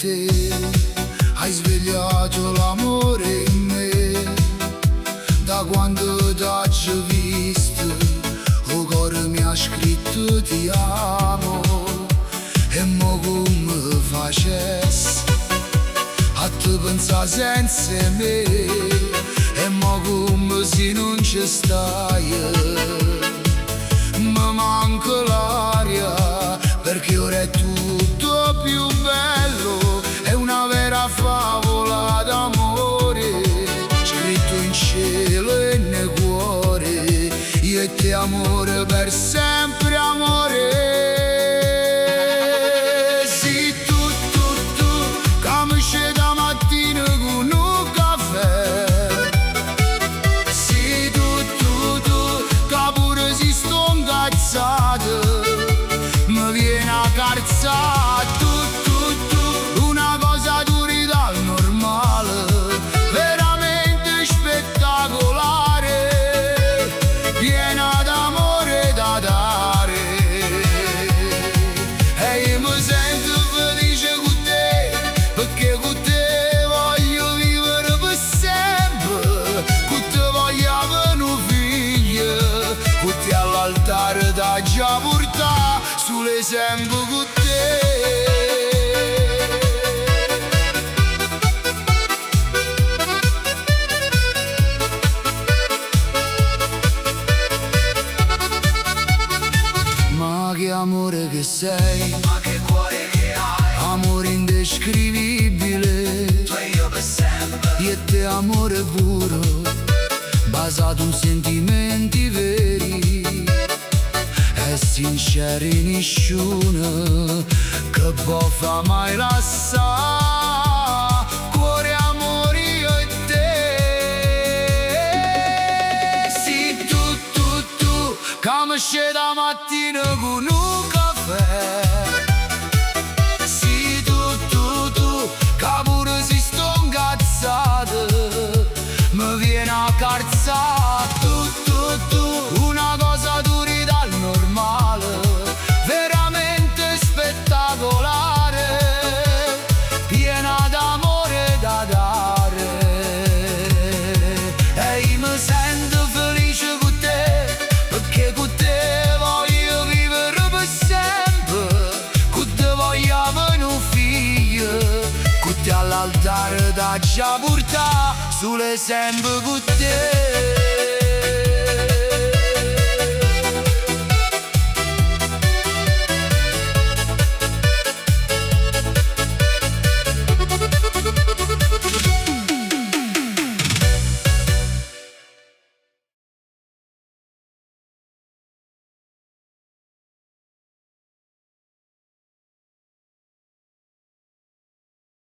te, hai svegliato l'amore in me. Da quando t'ho visto, il cuore mi ha scritto ti amo. E mo come facessi a te pensare senza me? E mo come se non ci stai? Mi manca l'aria, perché ora è tutto più bello. È una vera favola d'amore, scritto in cielo e nel cuore. Io e te amore, per sempre amore. Sì, tu, che mi scende la mattina con un caffè. Sì, tu, che pure si sto incazzata, mi viene a carzare. Tu, una cosa dura dal normale, veramente spettacolare, piena d'amore da dare. E io mi sento felice con te, perché con te voglio vivere per sempre. Con te voglio avere un figlio, con te all'altare da già portare sulle sempre con te. Ma che amore che sei, Ma che cuore che hai, amore indescrivibile. tu e io per sempre. Io e te amore puro, basato in sentimenti veri e sinceri, nessuno che può fa mai lasciare. Cuore, amore, io e te. Sì, tu, che mi scende la mattina con un caffè. Sì, tu, che pure si sto incazzata, mi viene a carzare. Tu, una cosa dura dal normale, veramente spettacolare, piena d'amore da dare. E io mi sento felice con te, perché con te voglio vivere per sempre. Con te voglio avere un figlio, con te all'altare da già portare sulle sempre con te.